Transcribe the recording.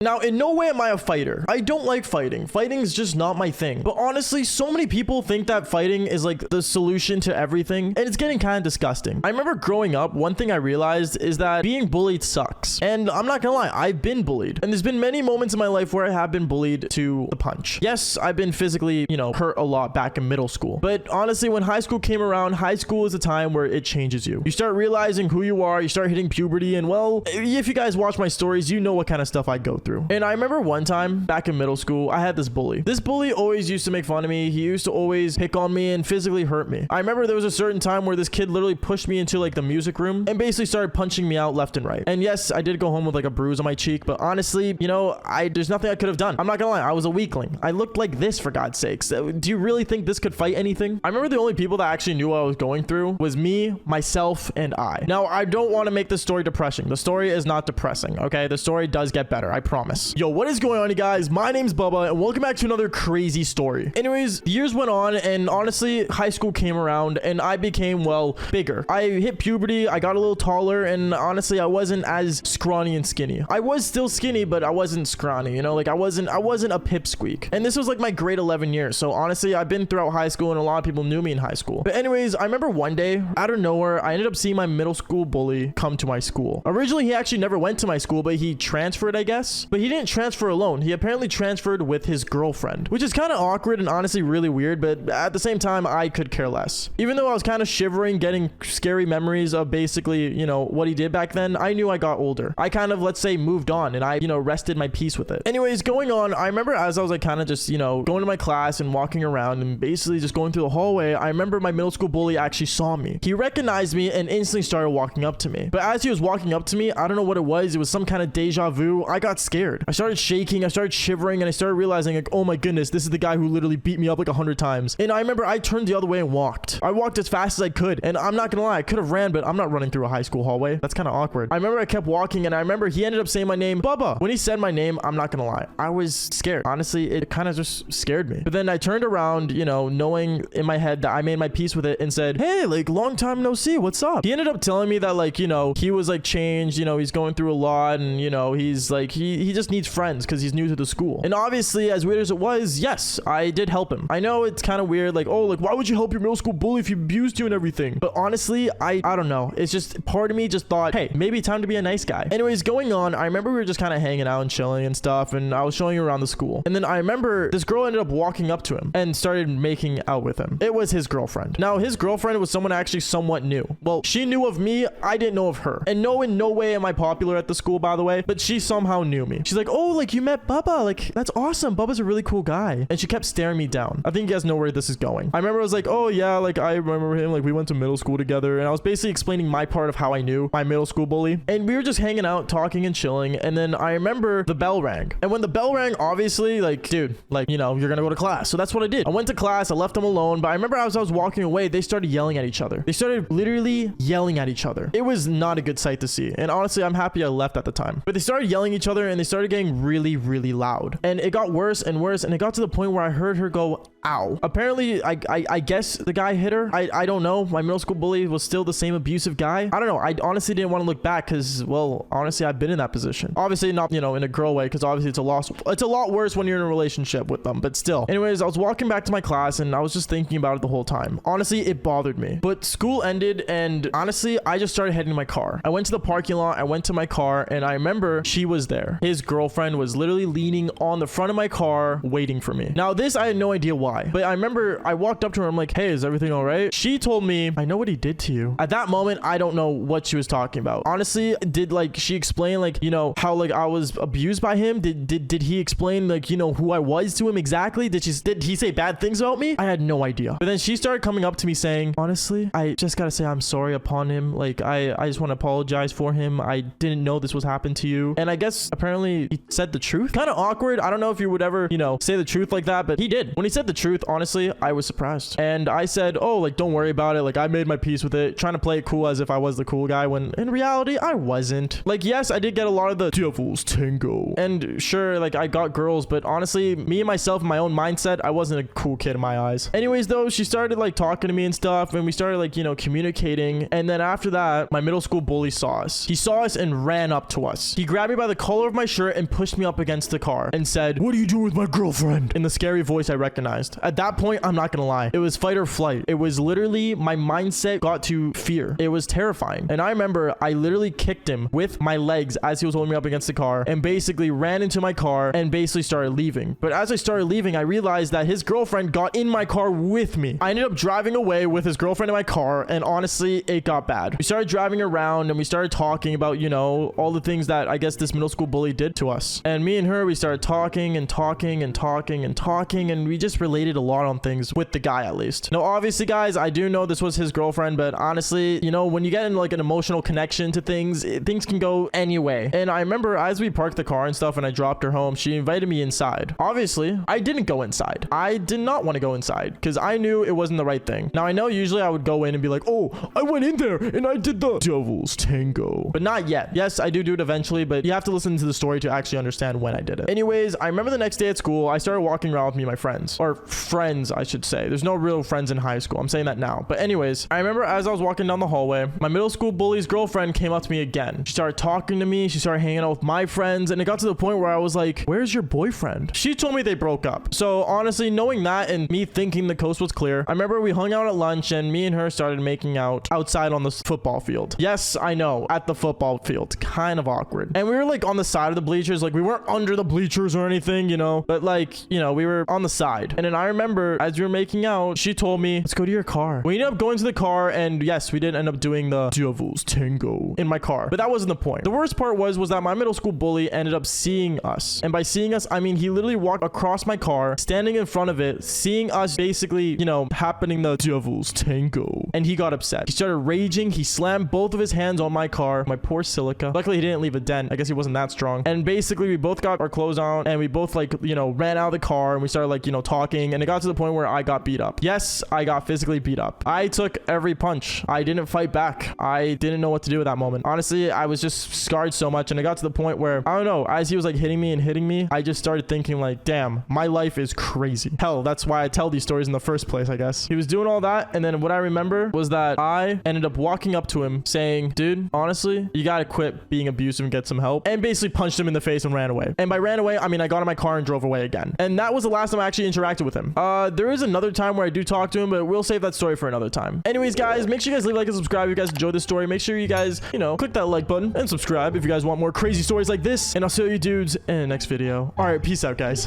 Now, in no way am I a fighter. I don't like fighting. Fighting is just not my thing. But honestly, so many people think that fighting is like the solution to everything, and it's getting kind of disgusting. I remember growing up, one thing I realized is that being bullied sucks. And I'm not gonna lie, I've been bullied. And there's been many moments in my life where I have been bullied to the punch. Yes, I've been physically, hurt a lot back in middle school. But honestly, when high school came around, high school is a time where it changes you. You start realizing who you are, you start hitting puberty, and well, if you guys watch my stories, you know what kind of stuff I go through. And I remember one time back in middle school, I had this bully. This bully always used to make fun of me. He used to always pick on me and physically hurt me. I remember there was a certain time where this kid literally pushed me into like the music room and basically started punching me out left and right. And yes, I did go home with like a bruise on my cheek, but honestly, there's nothing I could have done. I'm not gonna lie, I was a weakling. I looked like this, for God's sakes. Do you really think this could fight anything? I remember the only people that actually knew what I was going through was me, myself, and I. Now, I don't want to make this story depressing. The story is not depressing, okay? The story does get better, I promise. Yo, what is going on, you guys? My name's Bubba, and welcome back to another crazy story. Anyways, the years went on, and honestly, high school came around, and I became, well, bigger. I hit puberty, I got a little taller, and honestly, I wasn't as scrawny and skinny. I was still skinny, but I wasn't scrawny, like I wasn't a pipsqueak. And this was like my grade 11 year, so honestly, I've been throughout high school, and a lot of people knew me in high school. But anyways, I remember one day, out of nowhere, I ended up seeing my middle school bully come to my school. Originally, he actually never went to my school, but he transferred, I guess. But he didn't transfer alone. He apparently transferred with his girlfriend, which is kind of awkward and honestly really weird, but at the same time, I could care less. Even though I was kind of shivering, getting scary memories of basically, what he did back then, I knew I got older. I kind of, let's say, moved on, and I, rested my peace with it. Anyways, going on, I remember as I was like kind of just, going to my class and walking around and basically just going through the hallway, I remember my middle school bully actually saw me. He recognized me and instantly started walking up to me. But as he was walking up to me, I don't know what it was some kind of deja vu. I got scared. I started shaking, I started shivering, and I started realizing like, oh my goodness, this is the guy who literally beat me up like 100 times. And I remember I turned the other way and walked. I walked as fast as I could, and I'm not gonna lie, I could have ran, but I'm not running through a high school hallway. That's kind of awkward. I remember I kept walking, and I remember he ended up saying my name, Bubba. When he said my name, I'm not gonna lie, I was scared. Honestly, it kind of just scared me. But then I turned around, knowing in my head that I made my peace with it and said, hey, like, long time no see, what's up? He ended up telling me that like, he was like changed, he's going through a lot, and he's like, he just needs friends because he's new to the school. And obviously, as weird as it was, yes, I did help him. I know it's kind of weird, like, oh, like, why would you help your middle school bully if he abused you and everything? But honestly, I don't know. It's just part of me just thought, hey, maybe time to be a nice guy. Anyways, going on, I remember we were just kind of hanging out and chilling and stuff, and I was showing you around the school. And then I remember this girl ended up walking up to him and started making out with him. It was his girlfriend. Now, his girlfriend was someone actually somewhat new. Well, she knew of me, I didn't know of her. And no, in no way am I popular at the school, by the way, but she somehow knew me. She's like, oh, like, you met Bubba, like, that's awesome. Bubba's a really cool guy. And she kept staring me down. I think you guys know where this is going. I remember I was like, oh yeah, like, I remember him, like, we went to middle school together, and I was basically explaining my part of how I knew my middle school bully. And we were just hanging out, talking and chilling, and then I remember the bell rang. And when the bell rang, obviously, like, dude, like, you're gonna go to class. So that's what I did. I went to class, I left them alone, but I remember as I was walking away, they started yelling at each other. They started literally yelling at each other. It was not a good sight to see. And honestly, I'm happy I left at the time. But they started yelling at each other, and they started getting really, really loud. And it got worse and worse, and it got to the point where I heard her go, ow. Apparently, I guess the guy hit her. I don't know. My middle school bully was still the same abusive guy. I don't know. I honestly didn't want to look back because, well, honestly, I've been in that position. Obviously not, in a girl way, because obviously it's a lot worse when you're in a relationship with them, but still. Anyways, I was walking back to my class, and I was just thinking about it the whole time. Honestly, it bothered me. But school ended, and honestly, I just started heading to my car. I went to the parking lot, I went to my car, and I remember she was there. His girlfriend was literally leaning on the front of my car, waiting for me. Now, this, I had no idea why, but I remember I walked up to her, I'm like, hey, is everything all right? She told me, I know what he did to you. At that moment, I don't know what she was talking about. Honestly, did like she explain like, how like I was abused by him? Did he explain like, who I was to him exactly? Did he say bad things about me? I had no idea. But then she started coming up to me saying, honestly, I just gotta say I'm sorry upon him. Like, I just want to apologize for him. I didn't know this was happening to you. And I guess apparently he said the truth. Kind of awkward. I don't know if you would ever, say the truth like that, but he did. When he said the truth, truth, honestly, I was surprised. And I said, oh, like, don't worry about it. Like, I made my peace with it, trying to play it cool as if I was the cool guy, when in reality, I wasn't. Like, yes, I did get a lot of the devil's tango. And sure, like, I got girls, but honestly, me and myself, my own mindset, I wasn't a cool kid in my eyes. Anyways, though, she started, like, talking to me and stuff, and we started, like, you know, communicating. And then after that, my middle school bully saw us. He saw us and ran up to us. He grabbed me by the collar of my shirt and pushed me up against the car and said, "What are you doing with my girlfriend?" In the scary voice I recognized. At that point, I'm not gonna lie, it was fight or flight. It was literally, my mindset got to fear. It was terrifying. And I remember I literally kicked him with my legs as he was holding me up against the car, and basically ran into my car and basically started leaving. But as I started leaving, I realized that his girlfriend got in my car with me. I ended up driving away with his girlfriend in my car, and honestly, it got bad. We started driving around and we started talking about, you know, all the things that I guess this middle school bully did to us. And me and her, we started talking and talking and talking and talking, and we just related a lot on things with the guy, at least. Now, obviously, guys, I do know this was his girlfriend, but honestly, you know, when you get in like an emotional connection to things, things can go any way. And I remember as we parked the car and stuff and I dropped her home, she invited me inside. Obviously, I didn't go inside. I did not want to go inside because I knew it wasn't the right thing. Now, I know usually I would go in and be like, oh, I went in there and I did the devil's tango, but not yet. Yes, I do it eventually, but you have to listen to the story to actually understand when I did it. Anyways, I remember the next day at school, I started walking around with me and my friends, or friends, I should say. There's no real friends in high school. I'm saying that now. But anyways, I remember as I was walking down the hallway, my middle school bully's girlfriend came up to me again. She started talking to me. She started hanging out with my friends, and it got to the point where I was like, where's your boyfriend? She told me they broke up. So honestly, knowing that and me thinking the coast was clear, I remember we hung out at lunch and me and her started making out outside on the football field. Yes, I know, at the football field. Kind of awkward. And we were like on the side of the bleachers. Like, we weren't under the bleachers or anything, you know, but like, you know, we were on the side. And then I remember as we were making out, she told me, let's go to your car. We ended up going to the car, and yes, we did end up doing the devil's tango in my car, but that wasn't the point. The worst part was that my middle school bully ended up seeing us. And by seeing us, I mean, he literally walked across my car, standing in front of it, seeing us basically, you know, happening the devil's tango. And he got upset. He started raging. He slammed both of his hands on my car. My poor Silica. Luckily, he didn't leave a dent. I guess he wasn't that strong. And basically, we both got our clothes on, and we both, like, you know, ran out of the car, and we started, like, you know, talking, and it got to the point where I got beat up. Yes, I got physically beat up. I took every punch. I didn't fight back. I didn't know what to do at that moment. Honestly, I was just scarred so much, and it got to the point where, I don't know, as he was, like, hitting me, I just started thinking, like, damn, my life is crazy. Hell, that's why I tell these stories in the first place, I guess. He was doing all that, and then what I remember was that I ended up walking up to him saying, dude, honestly, you gotta quit being abusive and get some help, and basically punched him in the face and ran away. And by ran away, I mean I got in my car and drove away again. And that was the last time I actually interacted with him. There is another time where I do talk to him, but we'll save that story for another time. Anyways, guys, make sure you guys leave a like and subscribe if you guys enjoyed this story. Make sure you guys, you know, click that like button and subscribe if you guys want more crazy stories like this. And I'll see you dudes in the next video. All right, peace out, guys.